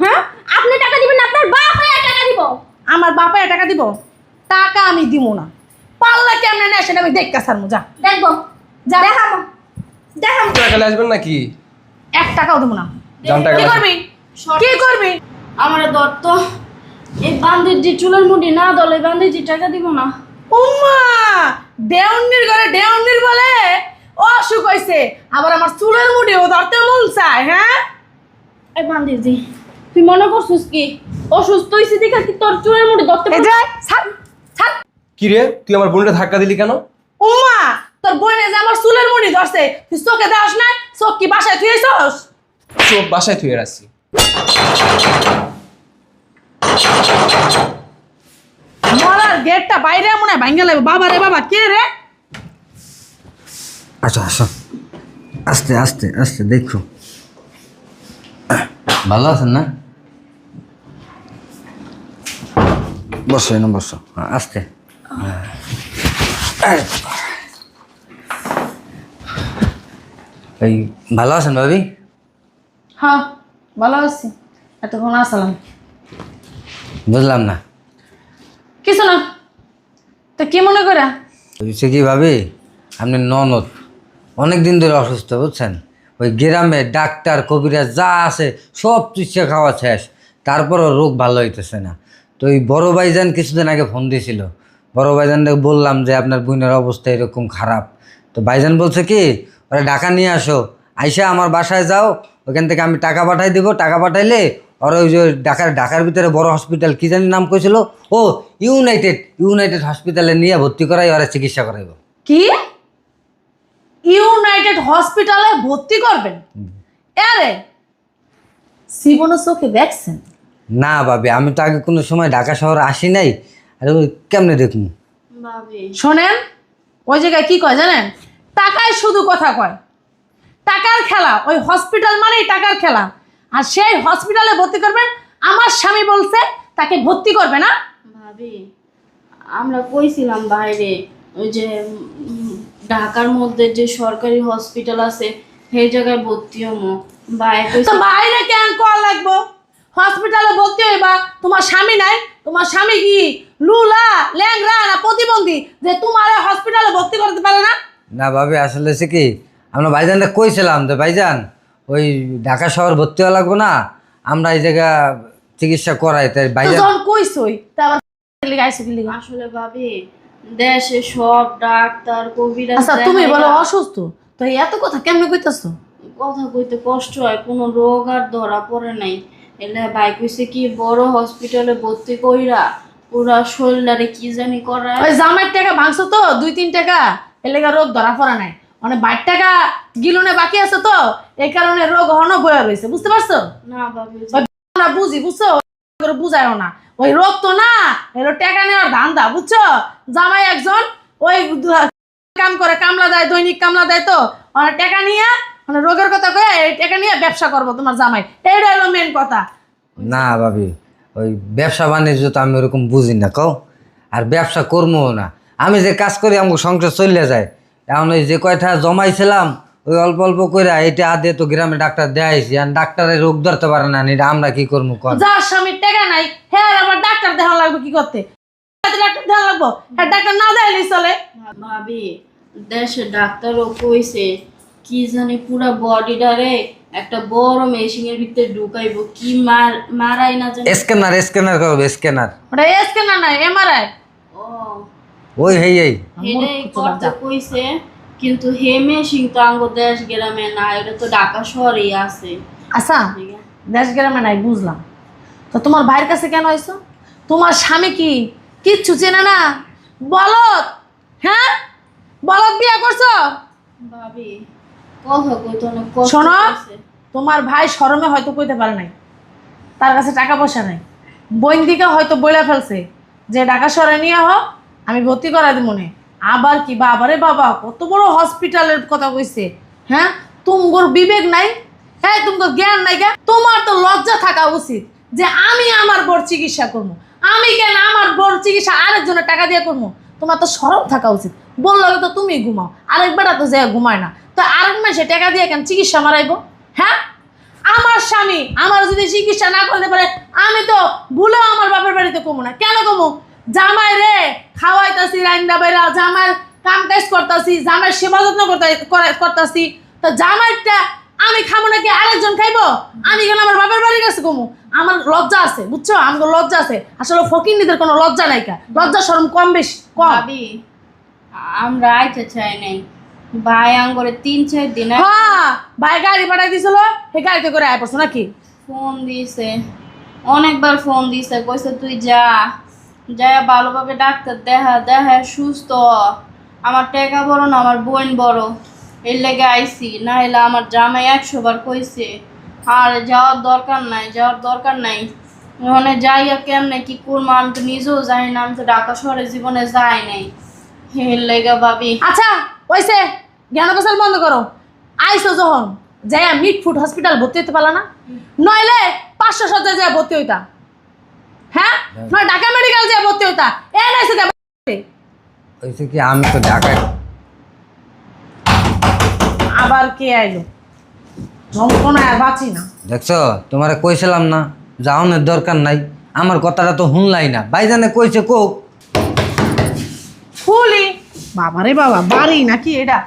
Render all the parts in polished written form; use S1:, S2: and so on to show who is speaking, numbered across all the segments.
S1: হ্যাঁ আপনি টাকা দিবেন না, আপনার বাপ টাকা দিব।
S2: আমার বাপে টাকা দিব? টাকা আমি দিব না। পাল্লা কেমনে নেয় সেটা আমি দেখতে সারমু। যা
S1: দেখবো,
S2: যা।
S1: দেখাবো দেখাবো।
S3: টাকা আসবেন নাকি?
S2: 1 টাকাও দেবো না।
S3: জান টাকা
S2: কি করবি? কি করবি?
S1: আমার দত্ত এই বান্দির চুলের মুঠি না দলে বান্দির টাকা দিব না।
S2: উম্মা দেওয়ানির ঘরে দেওয়ানির বলে অসুখ হইছে, আবার আমার চুলের মুঠি ও ধরতে মন চায়। হ্যাঁ
S1: এই বান্দির তুই মনে করছিস কি অসুস্থ হইছিস দেখা কি তোর চুলের মুঠি ধরতে
S2: এই যে ছাড় ছাড়।
S3: কি রে, তুই আমার বোনটা ধাক্কা দিলি কেন?
S2: উম্মা তোর বোনে যে আমার চুলের মুঠি ধরছে, তুই চোখে দাস না? চোখ কি বাসায় থুয়েছস?
S3: চোখ বাসায় থুয়ে রাখছি।
S2: মরার গেটটা বাইরে মনে হয় ভাঙ্গে লাগবে। বাবা রে বাবা, কে রে?
S4: আচ্ছা আসো, আস্তে আস্তে আস্তে দেখো। ভালো আছেন না? বসো এনে বসো। আস্তে। এই ভালো আছেন ভাবি?
S2: হ্যাঁ ভালো আছি। এতক্ষণ আসলাম।
S4: বুঝলাম না
S2: কিছু না। তো কি মনে করা?
S4: হয়েছে কি ভাবি, আপনি ননদ অনেক দিন ধরে অসুস্থ, বুঝছেন? ওই গ্রামে ডাক্তার কবিরাজ যা আছে সব চিকিৎসা খাওয়া শেষ, তারপরও রোগ ভালো হইতেছে না। তো ওই বড় ভাইজান কিছুদিন আগে ফোন দিয়েছিল। বড় ভাইজানকে বললাম যে আপনার বোনের অবস্থা এরকম খারাপ। তো ভাইজান বলছে কি, ওরা ঢাকা নিয়ে আসো, আইসা আমার বাসায় যাও, ওইখান থেকে আমি টাকা পাঠাই দিব। টাকা পাঠাইলে ওরা ওই যে ঢাকার ভিতরে বড় হসপিটাল কি জানি নাম কইছিল, ও ইউনাইটেড হসপিটালে নিয়ে ভর্তি করাই ওরা চিকিৎসা করাইব।
S2: কি ইউনাইটেড হসপিটালে ভর্তি করবেন? আরে জীবনের চোখে দেখছেন?
S4: না ভাবি, আমি তো আগে কোনো সময় ঢাকা শহরে আসি নাই, আর ওই কেমনে দেখুন।
S1: ভাবি
S2: শোনেন, ওই জায়গায় কি কয় জানেন? টাকায় শুধু কথা কয়, টাকার খেলা। ওই হসপিটাল মানেই টাকার খেলা। আর সেই হসপিটালে ভর্তি করবেন, আমার স্বামী বলছে তাকে ভর্তি করবে না।
S1: ভাবি আমরা কইছিলাম বাইরে ওই যে ঢাকার মধ্যে যে সরকারি হসপিটাল আছে সেই জায়গায় ভর্তি হমো।
S2: তো বাইরে কেন কল লাগবো? হসপিটালে ভর্তি হইবা, তোমার স্বামী নাই? তোমার স্বামী কি লুলা ল্যাংরা না প্রতিবন্ধী যে তোমার হসপিটালে ভর্তি করতে পারে না?
S4: না ভাবি, আসলে হচ্ছে কি, আমরা ভাইজানটা কইছিলাম যে ভাইজান ওই ঢাকা শহর ভর্তি হওয়া লাগবো না, আমরা এই জায়গা চিকিৎসা করাই। তাই ভাইজান
S2: যখন কইছই তা আবার লিগাইছো কি লিগা?
S1: আসলে ভাবি দেশে সব ডাক্তার কবিরাজ
S2: আচ্ছা তুমি বলো
S1: দেখাইয়া
S2: অসুস্থ, তো এত কথা কেমনে কইতাছো?
S1: কথা কইতে কষ্ট হয়, কোনো রোগ আর ধরা পড়ে নাই। এলে ভাই কইছে কি বড় হসপিটালে ভর্তি কইরা পুরা শরীরে কি জানি করায়।
S2: ওই জামাইয়ের টাকা ভাঙছো তো 2-3 টাকা, এর লেগা রোগ ধরা পড়া নাই। মানে 22 টাকা গিলনে বাকি আছে তো এই কারণে রোগ হন বয়ে রয়েছে, বুঝতে পারছো?
S1: না ভাবি
S2: আমরা বুঝি, বুঝছো? করে বুঝায়ও না। ওই রোগ তো না, এলো টাকা নেওয়ার ধান্দা, বুঝছো? জামাই একজন ওই কাম করে, কামলা দেয়, দৈনিক কামলা দেয়, তো ওনার টাকা নিয়ে মানে রোগের কথা কয়ে এই টাকা নিয়ে ব্যবসা করবো তোমার জামাই, এইটা হলো মেন কথা।
S4: না ভাবি, ওই ব্যবসা বাণিজ্য তো আমি ওরকম বুঝি না কও, আর ব্যবসা করবো না। আমি যে কাজ করি আমাকে সংসার চলে যায়। এখন ওই যে কয়টা জমাইছিলাম ওই অল্প অল্প করে এটা আদে তো গ্রামে ডাক্তার দেখাইছি, আর ডাক্তারে রোগ ধরতে পারে না, এটা আমরা কি করবো কর?
S2: যার স্বামীর টাকা নাই হ্যাঁ আবার ডাক্তার দেখানো লাগবে কি করতে? ডাক্তার দেখানো লাগবো, হ্যাঁ ডাক্তার না দেখালেই চলে।
S1: ভাবি দেশে ডাক্তারও কইছে কি জানি পুরা বডিটারে একটা বড় মেশিনের ভিতরে ঢুকাইবো, কি মারাই না জানি।
S4: স্ক্যানার করবে, স্ক্যানার।
S2: ওটা স্ক্যানার নাই, এমআরআই।
S1: ও
S4: ওই হেই
S1: এটাই করতে কইছে, কিন্তু হে মেশিন তো আঙ্গ দেশ গ্রামে না, এটা তো ঢাকা শহরেই আছে।
S2: আচ্ছা দেশ গ্রামে নাই বুঝলাম, তো তোমার ভাইয়ের কাছে কেন আইছো? তোমার স্বামী কি কিচ্ছু চেনে না? বলদ, হ্যাঁ বলদ বিয়ে করছো?
S1: ভাবি কথা কইতে অনেক কষ্ট
S2: শোনো,
S1: হইছে।
S2: তোমার ভাই শরমে হয়তো কইতে পারে নাই, তার কাছে টাকা পয়সা নাই। বইন দিকে হয়তো বইলা ফেলছে যে ঢাকা শহরে নিয়ে হোক আমি ভর্তি করাই দিব মনে। আবার কি বাবারে বাবা, কত বড় হসপিটালের কথা কইছে। হ্যাঁ তোমার বিবেক নাই? হ্যাঁ তোমার জ্ঞান নাই? তোমার তো লজ্জা থাকা উচিত যে আমি আমার বোর চিকিৎসা করবো। আমি কেন আমার বোর চিকিৎসা আরেকজনের টাকা দিয়ে করবো? তোমার তো শরম থাকা উচিত। বললো তো তুমি ঘুমাও, আরেকবার তো যে ঘুমায় না, তো আরেক মাসে টাকা দিয়ে কেন চিকিৎসা মারাইবো? হ্যাঁ আমার স্বামী আমার যদি চিকিৎসা না করতে পারে আমি তো ভুলেও আমার বাপের বাড়িতে কমু না। কেন কমু? জামাই রে খাওয়াইতাছি, রাইন্দা বাইরা জামাই কাম কাজ করতাছি, জামাই সেবা যত্ন করতাছি, তো জামাইটা আমি খাবো নাকি আরেকজন খাইবো? আমি গেলে আমার বাপের বাড়ির কাছে কমু। আমার লজ্জা আছে, বুঝছো? আমার লজ্জা আছে। আসলে ফকিন্নিদের কোনো লজ্জা নাই, কা লজ্জা শরম কম বেশি কম।
S1: ভাবি আমরা আইতে চাই নাই, ভাই আঙ্গরে 3-4 দিন
S2: হ্যাঁ, ভাই গাড়ি পাঠাই দিছিল, সেই গাড়িতে করে আয় পড়ছো নাকি?
S1: ফোন দিছে, অনেকবার ফোন দিছে, কইছে তুই যা যায় ভালোভাবে ডাক্তার দেখা সুস্থ হ। আমার টাকা বড় না, আমার বোন বড়, এর লেগে আইসি। না হলে আমার জামাই 100 বার কইছে আর যাওয়ার দরকার নাই। ওখানে যাইয়া কেমনে কি করবো আমি তো নিজেও জানি না, আমি তো ঢাকা শহরে জীবনে যাই নাই। এর লেগে ভাবি
S2: আচ্ছা ওইসে জ্ঞান পেশাল বন্ধ করো। আইসো যখন যাই মিটফুট হসপিটাল ভর্তি হতে পারলা না? নইলে 500 সজ্জায় যায় ভর্তি হইতা। হ্যাঁ, নয় ঢাকা মেডিকেল যায় ভর্তি হইতা। এ নাইছে
S4: হয়েছে কি, আমি তো ঢাকায়।
S2: আবার কে আইলো? যন্ত্রণা আর বাঁচি না।
S4: দেখছো, তোমারে কইছিলাম না যাওনের দরকার নাই। আমার কথাটা তো শুনলাই না। ভাইজানে কইছে কোক।
S2: ফুলি বাবারে বাবা, বাড়ি নাকি এটা?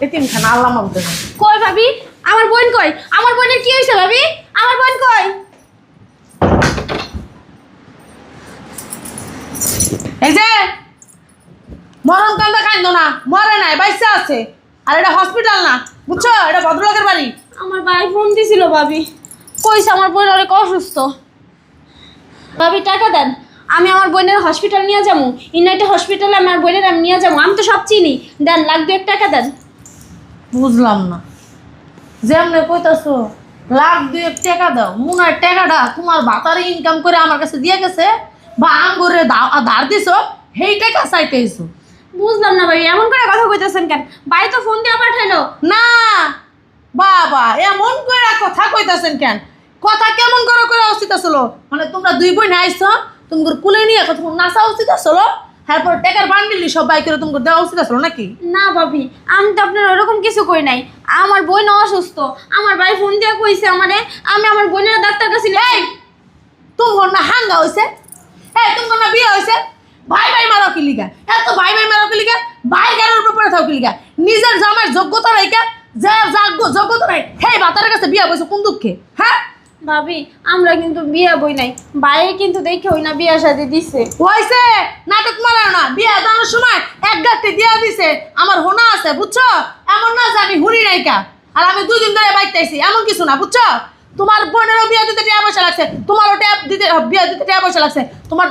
S2: এতিমখানা আল্লাহ মানতে না।
S1: কই ভাবি, আমার বোন কই? আমার বোনের কি হয়েছে ভাবি? আমার বোন কই?
S2: এই যে মরণ কান্দা কান্দ না, মরে নাই, বাইসা আছে। আর এটা হসপিটাল না, বুঝছো? এটা ভদ্রলোকের বাড়ি।
S1: আমার ভাই ফোন দিছিল ভাবি, কইছে আমার বোন অনেক অসুস্থ। ভাবি টাকা দেন, আমি আমার বোনের হসপিটাল নিয়ে যাবো। ইউনাইটেড হসপিটালে আমার বোনের আমি নিয়ে যাবো, আমি তো সব চিনি। দেন, লাখ 2 টাকা দেন।
S2: বুঝলাম না, যেমনে কইতাছো 1,00,000 টাকা দাও, মনে হয় টাকাটা তোমার বাতারে ইনকাম করে আমার কাছে দিয়ে গেছে, বা আঙ্গুরে ধার দিছো, সেই টাকা চাইতেছো।
S1: বুঝলাম না ভাই, এমন করে কথা কইতেছেন কেন? ভাই তো ফোন দিয়ে পাঠাইলো।
S2: না বাবা, এমন করে কথা কইতাছেন কেন? কথা কেমন করে করে উচিত আসলো? মানে তোমরা 2 বোন আইছো, তোমার কুলে নিয়ে কথা নাচা উচিত আসলো, তারপর টাকার বান্ডিলি সব বাই করে তোমাকে দেওয়া উচিত আসলো নাকি?
S1: না ভাবি, আমি তো আপনার ওরকম কিছু কই নাই। আমার বোন অসুস্থ, আমার ভাই ফোন দিয়ে কইছে আমারে, আমি আমার বোনের ডাক্তার কাছে
S2: এই তোমার না হাঙ্গা হইছে? এই তোমার না বিয়ে হইছে? ভাই ভাই মারো কি লিগা? এত ভাই ভাই মারো কি লিগা? ভাই গাড়ির উপর পড়ে থাকো কি লিগা? নিজের জামার যোগ্যতা নাই কা? যার যোগ্যতা নাই সেই বাতারের কাছে বিয়ে হইছে কোন দুঃখে? হ্যাঁ
S1: ভাবি, আমরা কিন্তু বিয়া বই নাই, ভাই কিন্তু দেখে হই না বিয়া শাদি দিছে।
S2: হইছে, নাটক মারাও না। বিয়ে দেওয়ার সময় এক গাঁটটি দিয়া দিছে, আমার হোনা আছে, বুঝছো? এমন না যে আমি হুড়ি নাই কা, আর আমি 2 দিন ধরে বাইতেছি, এমন কিছু না, বুঝছো? তোমার বোনেরও বিয়ে দিতে টাকা পয়সা লাগছে, তোমারও বিয়ে দিতে টাকা পয়সা লাগছে। তোমার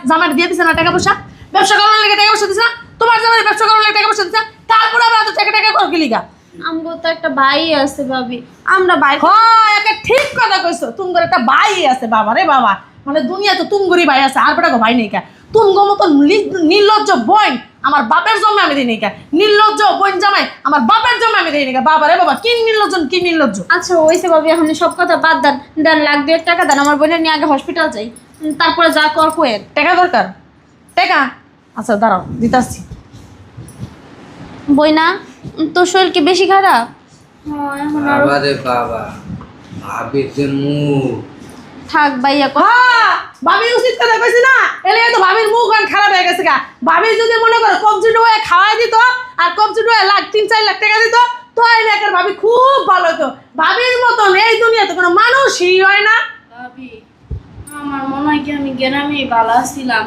S2: জামাই দিয়ে দিছে না টাকা পয়সা? ব্যবসা করার লেগে টাকা পয়সা দিছে না? তোমার জামাই ব্যবসা করার লেগে টাকা পয়সা দিছে, তারপরে আবার এত টাকা টাকা করো কি লিগা?
S1: আমগো তো একটা ভাই আছে ভাবি, আমরা ভাই।
S2: হ্যাঁ, একটা ঠিক কথা কইছো, তোমার একটা ভাই আছে। বাবা রে বাবা, মানে দুনিয়া তো তুমগরি ভাই আছে, আর বেটা ভাই নেই কা। তুমগো মতো নির্লজ্জ বোন আমার বাপের জন্মে আমি দিই নাই কা। নির্লজ্জ বোন জামাই আমার বাপের জন্মে আমি দিই নাই কা। বাবা রে বাবা, কি নির্লজ্জ, কি নির্লজ্জ।
S1: আচ্ছা হইছে ভাবি, এখন সব কথা বাদ দেন। দেন, লাখ 2 টাকা দেন, আমার বোনের নিয়ে আগে হসপিটাল যাই, তারপরে যা কর কোয়েন।
S2: টাকা দরকার? টাকা আচ্ছা দাঁড়াও, দিতাছি।
S1: বই না, তোর শরীর কি বেশি খারাপ?
S4: বাবা রে বাবা, ভাবির যে মুখ।
S1: থাক ভাইয়া,
S2: হ্যাঁ, ভাবি উচিত কথা কইছি না? এলে তো ভাবির মুখ আর খারাপ হয়ে গেছে গা। ভাবি যদি মনে করো কবজি ডোয়ে খাওয়াই দিত, আর কবজি ডোয়ে 3-4 লাখ টাকা দিত, তো এই লেখার ভাবি খুব ভালো হতো। ভাবির মতন এই দুনিয়াতে কোনো মানুষই হয় না।
S1: ভাবি, আমার মনে হয় কি আমি গ্রামেই ভালো ছিলাম।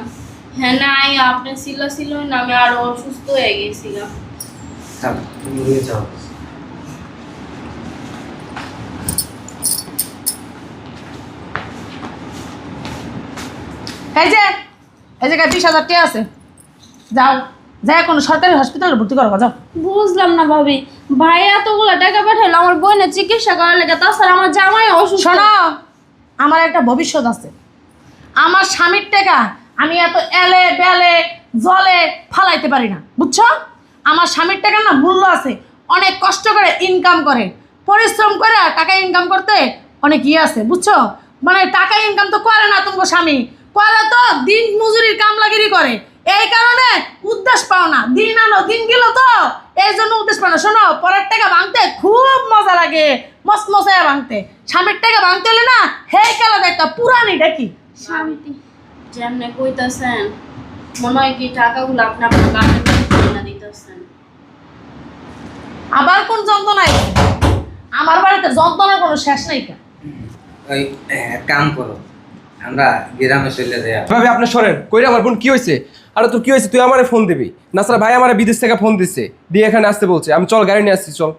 S1: হ্যাঁ না, আপনি ছিল না, আমি আরো অসুস্থ হয়ে গেছিলাম।
S4: তুমি নিয়ে যাও।
S2: এই যে 20,000 টাকা আছে, যাও যাই কোনো সরকারি হসপিটালে ভর্তি করো, যাও।
S1: বুঝলাম না ভাবি, ভাই এতগুলো টাকা পাঠাইলো আমার বোনের চিকিৎসা করার লেগে, তাছাড়া আমার জামাই অসুস্থ।
S2: শোনো, আমার একটা ভবিষ্যৎ আছে। আমার স্বামীর টাকা আমি এত এলে বেলে জলে ফালাইতে পারি না, বুঝছো? আমার স্বামীর টাকার না মূল্য আছে। অনেক কষ্ট করে ইনকাম করে, পরিশ্রম করে টাকা ইনকাম করতে অনেক আছে, বুঝছো? মানে টাকা ইনকাম তো করে না তোমার স্বামী, করে তো দিন মজুরির কামলাগিরি করে। এই কারণে উদ্দেশ্য পাও না, দিন আনো দিন গেল তো এই জন্য উদ্দেশ্য না। শোনো, পরের টাকা ভাঙতে খুব মজা লাগে, মস্ত মজায় ভাঙতে। স্বামীর টাকা ভাঙতে হলে না হেই কালা একটা পুরানি ডাকি।
S1: শান্তি যেমনে কইতাছেন মনে হয় কি টাকাগুলো আপনি আপনার বাপের বাড়ি না দিতেছেন।
S2: আবার কোন যন্ত্রণাই? আমার বাড়িতে যন্ত্রণার কোনো শেষ নাই।
S4: ওই এক কাম করো, আমরা গ্রামে চলে যাই।
S3: ভাবি আপনি সরেন, কইরা আমার বোন কি হয়েছে? আরে তোর কি হয়েছে? তুই আমারে ফোন দিবি না? স্যার ভাই আমার বিদেশ থেকে ফোন দিচ্ছে, দিয়ে এখানে আসতে বলছে। আমি চল গাড়ি নিয়ে আসছি, চল।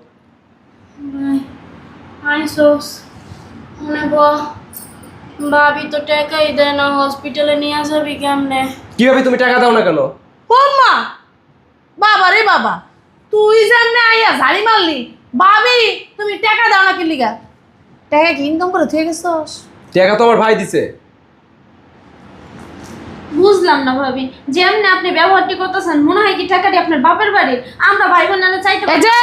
S1: আইসোস মনে ভাবি তো টাকাই দেয় না, হসপিটালে নিয়ে যাবি কেমনে?
S3: কিভাবে তুমি টাকা দাও না কেন?
S2: ও মা, বাবা রে বাবা, তুই যেমনে আইয়া ঝাড়ি মারলি, ভাবি তুমি টাকা দাও না কি লিগা? টাকা কি ইনকাম করে তুই গেছস?
S3: টাকা তো আমার ভাই দিছে।
S1: বুঝলাম না ভাবি, যেমনে আপনি ব্যবহারটি করতেছেন মনে হয় কি টাকাটি আপনার বাপের বাড়ির। আমরা ভাই বোনেরা চাইতে
S2: এই যে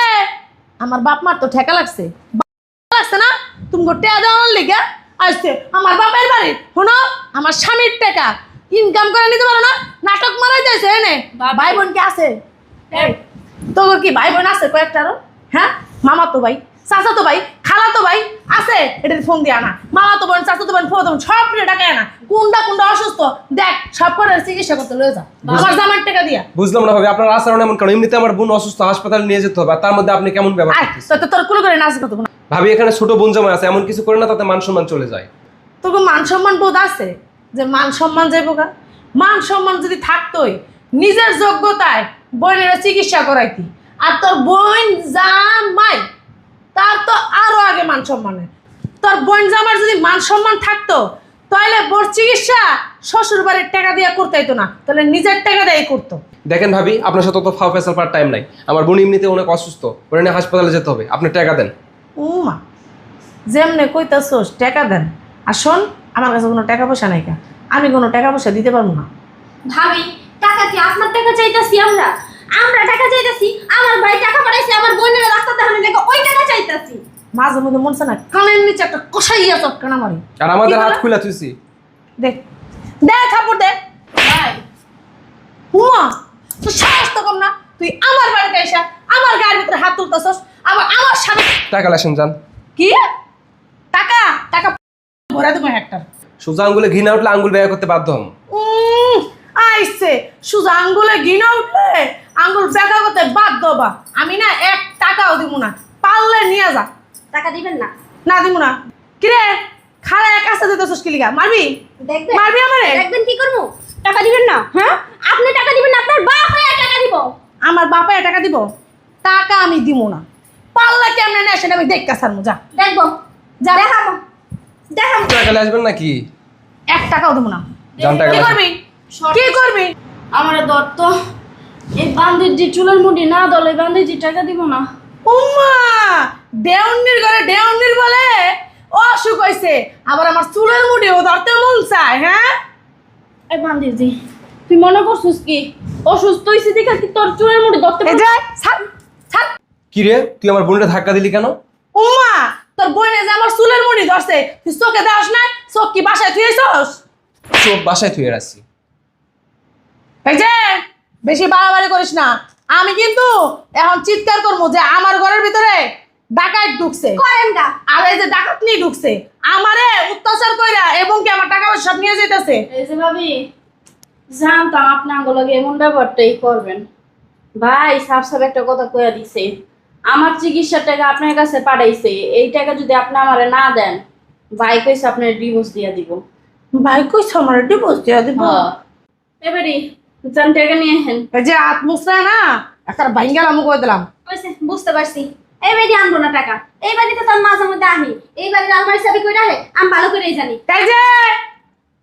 S2: আমার বাপ মার তো ঠেকা লাগছে, লাগছে না? তুমি টাকা দেওয়ার লিগা আসছে আমার বাপের বাড়ি। শোনো, আমার স্বামীর টাকা ইনকাম করে নিতে পারো না, নাটক মারাই যাইছে এনে।
S1: বাবা।
S2: ভাই বোন কি আছে? এই, তোর কি ভাই বোন আছে কয়েকটারও? হ্যাঁ, মামা তো ভাই, চাচা তো ভাই, খালা তো ভাই আছে, এটা ফোন দিয়ে আনা। মামা তো বোন, চাচা তো বোন, ফোন তো সব টাকা আনা। কোনটা অসুস্থ দেখ, সব করে চিকিৎসা করতে লয়ে যা আমার জামার টাকা দিয়া।
S3: বুঝলাম না ভাবি, আপনার আচরণ এমন কেন? এমনিতে আমার বোন অসুস্থ, হাসপাতালে নিয়ে যেতে হবে, আর তার মধ্যে আপনি কেমন ব্যবহার
S2: আয়
S3: করতেছেন?
S2: তোর কুলো করে নাচ করতে না।
S3: ভাবি এখানে ছোট বোন জামাই আছে, এমন কিছু করে না তাতে মান সম্মান চলে যায়।
S2: তোর মান সম্মান বোধ আছে? যে মান সম্মান যাইব গা? মান সম্মান যদি থাকতোই নিজের যোগ্যতায় বোনের চিকিৎসা করাইতি। আর তোর বোন জামাই তার তো আরো আগে মান সম্মানের। তোর বোন জামার যদি মান সম্মান থাকতো তাহলে বোর চিকিৎসা শ্বশুর বাড়ির টাকা দিয়ে করতে হইতো না, তাহলে নিজের টাকা দিয়ে করতো।
S3: দেখেন ভাবি, আপনার সাথে তো ফাও ফেসাল পাওয়ার টাইম নাই। আমার বোন এমনিতে অনেক অসুস্থ, ওরা নিয়ে হাসপাতালে যেতে হবে, আপনি টাকা দেন।
S2: উমা, যেমনে কইতাছোস টাকা দেন। আর শোন, আমার কাছে কোনো টাকা পয়সা নাই কা, আমি কোনো টাকা পয়সা দিতে পারবো না।
S5: ভাবি টাকা কি আপনার টাকা চাইতাছি? আমরা টাকা চাইতাছি? আমার ভাই টাকা পাঠাইছে আমার বোনের রাস্তা দেখানোর লেগে, ওই টাকা চাইতাছি।
S2: মাঝে মধ্যে মনছে না কানের নিচে একটা কষাইয়া চটকানা মারি।
S3: আর আমাদের
S2: কি
S3: হাত
S2: বলে?
S3: খুলে তুইছি।
S2: দেখ দেখ থাপড় দে।
S1: ভাই
S2: উমা, তো সাহস তো কম না, তুই আমার বাড়িতে এসে আমার গায়ের ভিতরে হাত তুলতেছস, আবার আমার স্বামী।
S3: টাকা লেসেন যান।
S2: কি টাকা? টাকা ভরা দেবো একটা।
S3: সোজা আঙ্গুলে ঘৃণা উঠলে আঙ্গুল ব্যয় করতে বাধ্য হন।
S2: আইছে সুজা আঙ্গুলে ঘিনা উঠলে আঙ্গুল বেঁকা করতে বাধ্য হবা। আমি না এক টাকাও দিব না, পারলে নিয়ে যা।
S5: টাকা দিবেন না?
S2: না দিব না। কিরে খালা এক কাছে দিতেছস কি লিগা? মারবি?
S5: দেখবেন
S2: মারবি আমারে?
S5: দেখবেন কি করবো? টাকা দিবেন না? হ্যাঁ, আপনি টাকা দিবেন না, আপনার বাপ হয়ে টাকা দিব।
S2: আমার বাপে টাকা দিব? টাকা আমি দিব না, পারলে কেমনে নেয় সেটা আমি দেখতে সারমু। যা
S5: দেখবো,
S2: যা।
S5: দেখাবো দেখাবো।
S3: টাকা আসবেন নাকি?
S2: এক টাকাও দেবো না।
S3: যান টাকা
S2: কি
S3: লেসেন।
S2: করবি? কি করবি?
S1: আমার দত্ত এই বান্দিজি চুলের মুঠি না দলে বান্দিজি টাকা দিব না।
S2: উম্মা, দেওয়ানির ঘরে দেওয়ানির বলে অসুখ হয়েছে, আবার আমার চুলের মুঠিও ধরতে মন চায়। হ্যাঁ,
S1: এই বান্দিজি তুই মনে করছিস কি অসুস্থ হয়েছি দেখে কি তোর চুলের মুঠি ধরতে
S2: এই যে ছাড় ছাড়।
S3: কি রে, তুই আমার বোনটা ধাক্কা দিলি কেন?
S2: উম্মা, তোর বোনে যে আমার চুলের মুঠি ধরছে, তুই চোখে দেওয়াস না? চোখ কি বাসায় থুয়েছস?
S3: চোখ বাসায় থুয়ে রাখছি।
S2: এই যে বেশি বাড়াবাড়ি করিস না, আমি কিন্তু এখন চিৎকার করবো যে আমার ঘরের ভিতরে ডাকাত ঢুকছে।
S5: করেন গা।
S2: আর এই যে ডাকাত নিয়ে ঢুকছে আমারে অত্যাচার কইরা, এবং কি আমার টাকা পয়সা সব নিয়ে যেতেছে।
S1: এই যে ভাবি জানতাম আপনি আঙ্গুলকে এমন ব্যবহারটাই করবেন। ভাই সাফ সাফ একটা কথা কইয়া দিছে, আমার চিকিৎসার টাকা আপনার কাছে পাঠাইছে, এই টাকা যদি আপনি আমারে না দেন ভাই কইছে আপনার ডিভোর্স দিয়া দিব।
S2: ভাই কইছ আমার ডিভোর্স দিয়ে দিব?
S1: এবারে জান টাকা নিয়ে হেন।
S2: এই যে আত্মুসরা না একটা ভাঙ্গাল আমি কই দিলাম।
S5: কইছে বুঝতে পারছি, এই বাড়ি আনবো না টাকা। এই বাড়িতে তার মাঝে মধ্যে আহি, এই বাড়ির আলমারি চাবি কই রাখে আমি ভালো করেই জানি।
S2: এই যে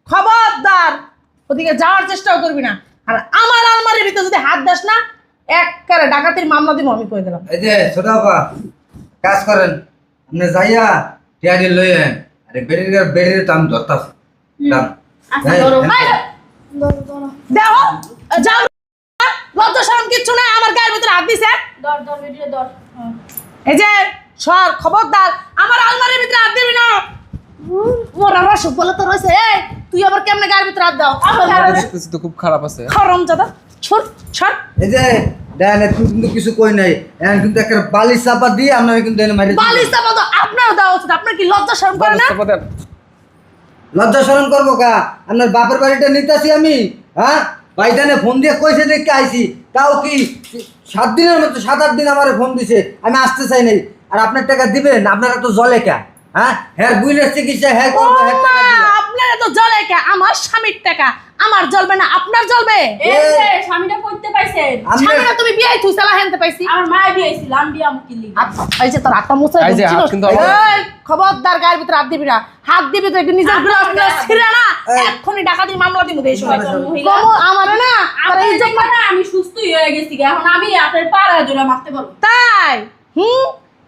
S2: খবরদার ওদিকে যাওয়ার চেষ্টাও করবি না, আর আমার আলমারির ভিতরে যদি হাত দাস না একবারে ডাকাতির মামলা দিব আমি কই দিলাম।
S4: এই যে ছোট আপা, কাজ করেন, আপনি যাইয়া টিয়ারি লইয়েন। আরে বেড়ির তো আমি ধরতাছি।
S1: আচ্ছা ধরো
S2: দেখো যাও, লজ্জা শরম কিচ্ছু নাই, আমার গায়ের ভিতরে হাত দিছে।
S1: ধর ধর ভিডিও ধর।
S2: এই যে সর, খবরদার আমার আলমারির ভিতরে হাত দিবি না। ওরা রসুক বলে তো রয়েছে, এই তুই আবার কেমনে গায়ের ভিতরে হাত দাও?
S3: দেখতেছি তো খুব খারাপ আছে।
S2: খরম জাদা, ছড় ছড়।
S4: এই যে দেখেন তুমি কিন্তু কিছু কই নাই এখন কিন্তু একটা বালিশ চাপা দিয়ে আপনারা কিন্তু এনে মারি
S2: বালিশ চাপা তো আপনার দেওয়া উচিত। আপনার কি লজ্জা শরম করে না?
S3: চাপা দেন।
S4: লজ্জা শরণ করবো কা আপনার বাপের বাড়িটা নিতেছি আমি, হ্যাঁ ভাইজানে ফোন দিয়ে কইছে দেখে আইছি, তাও কি 7 দিনের মতো 7-8 দিন আমার ফোন দিছে, আমি আসতে চাই নাই। আর আপনার টাকা দিবেন, আপনারা তো জলে কা, হ্যাঁ হ্যাঁ বুইলের চিকিৎসা হ্যাঁ করবো, হ্যাঁ টাকা দিবেন।
S2: আপনারা তো জ্বলে কে? আমার স্বামীর টাকা আমার জ্বলবে না, আপনার জ্বলবে?
S1: এই যে স্বামীটা করতে পাইছেন,
S2: স্বামীরা তুমি বিয়ে থুইছালা হেনতে পাইছি।
S1: আমার মা বিয়েছিল, আমি বিয়া মুকিল লিখি।
S2: আচ্ছা, এই যে তোর হাতটা মুছে
S3: এই যে হাত কিন্তু আমার-
S2: এই, খবরদার গায়ের ভিতরে হাত দিবি না। হাত দিবি তো একটু নিজের গ্লাস গ্লাস ছিঁড়ে না, এক্ষুনি টাকা দিয়ে মামলা দিব দেই সময়।
S1: মহিলা।
S2: কমো আমারে না, আর
S1: আমার
S2: এই যে
S1: আমি সুস্থই হয়ে গেছি, এখন আমি আপনার পাড়া জোড়া মারতে পারবো।
S2: তাই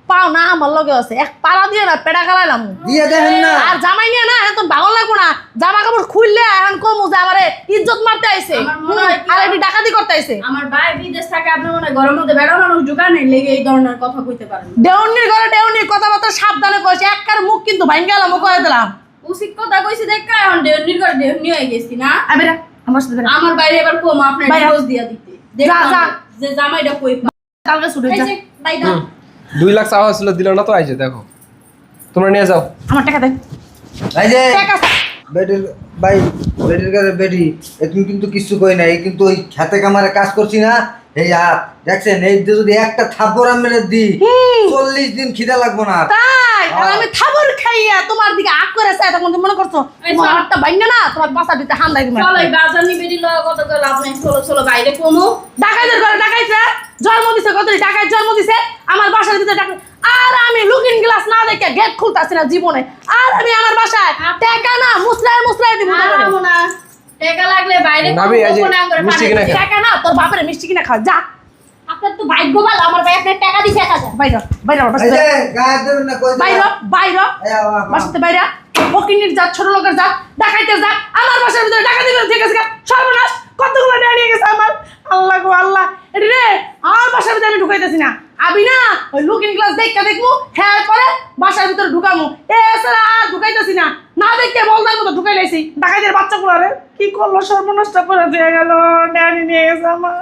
S2: পাও না আমার লগে আছে, এক পাড়া দিয়ে না পেড়া গালাইলাম।
S4: দিয়ে দেখেন না
S2: আর জামাই নিয়ে না এখন ভালো লাগবো না, জামা কাপড় খুললে এখন কমু যে আমারে ইজ্জত মারতে আইছে,
S1: আমার মনে হয় কি-
S2: আর এটি ডাকাতি করতে আইছে।
S1: আমার ভাই বিদেশ থাকে, আপনি মনে হয় ঘরের মধ্যে বেড়া মানুষ জোগাড় নেই লেগে এই ধরনের কথা কইতে পারেন।
S2: দেওনির ঘরে দেওনির কথাবার্তা সাবধানে কইছে, একবার মুখ কিন্তু ভাঙ গেলাম কয়ে দিলাম।
S1: উচিত কথা কইছি দেখা, এখন দেউনির ঘরে দেউনি হয়ে গেছি না।
S2: আবেরা আমার সাথে বেরা,
S1: আমার বাইরে এবার কম আপনার
S2: বাইরে।
S1: ডিভোর্স দিয়া দিতে
S2: যা, যা।
S1: যে জামাইটা কই পা-
S2: কালকে ছুটে
S1: এই
S2: যা।
S1: যে, বাইদা।
S3: 2 লাখ চাওয়া ছিল, দিল না তো। আইছে দেখো, তোমরা নিয়ে যাও।
S2: আমার টাকা দে,
S4: এই যে
S2: টাকা
S4: বেটির ভাই, বেটির কাছে বেটি তুমি কিন্তু কিছু কই নাই, কিন্তু ওই খেতে কামারে কাজ করছি না, এই হাত দেখছেন, এই যে যদি একটা থাপ্পড় আমি মেরে দিই 40 দিন খিদা লাগবো না।
S2: তাই আর আমি থাবর খাইয়া তোমার দিকে আগ করে চাই, তখন তুমি মনে করছো
S1: এই
S2: তোমার
S1: চল।
S2: হাতটা ভাঙনা না, তোমার পাছা দিতে হান্দাই তুমি।
S1: চলো এই বাজার নিবে দিল কত করে লাভ নেই, চলো চলো বাইরে কমো।
S2: ডাকাইতের ঘরে ডাকাইছে, জন্ম দিছে কত ডাকাই জন্ম দিছে আমার বাসার ভিতরে ডাকাই। আর আমি লুকিং গ্লাস না দেখে গেট খুলতাছি না জীবনে। আর আমি আমার বাসায় টাকা না মুসরায় মুসরায় দিব
S1: আর আমো না, টাকা লাগলে বাইরে
S3: ভাবি, এই যে
S1: কমো, না করে
S3: মিষ্টি
S1: পানি
S3: কিনে
S1: দিতে।
S3: খা।
S2: টাকা না তোর বাপের মিষ্টি কিনা খা, যা
S5: আপনার তো ভাগ্য ভালো, আমার ভাই আপনার টাকা দিছে 1000।
S2: বাইরে বাইরে আমার
S4: এই
S2: বাসাতে
S4: যে গায়ে দেবেন না কই
S2: বাইরে বাইরে
S4: এই আও, আও, আও।
S2: বাসাতে বাইরে ফকিনির জাত ছোট লোকের জাত ডাকাইতে জাত আমার বাসার ভিতরে টাকা দিবে ঠিক আছে সর্বনাশ কতগুলো নিয়ে গেছে আমার আল্লাহ গো আল্লাহ এটি রে আমার বাসার ভিতরে আমি ঢুকাইতেছি না আবি না ওই লুকিং গ্লাস দেখতে দেখবো হ্যাঁ পরে বাসার ভিতরে ঢুকামু এছাড়া আর ঢুকাইতেছি না না দেখতে বলদার মতো ঢুকাই লাইছি ডাকাইতের বাচ্চাগুলো রে কি করলো সর্বনষ্ট করে দিয়ে গেল ড্যানি নিয়ে গেছে আমার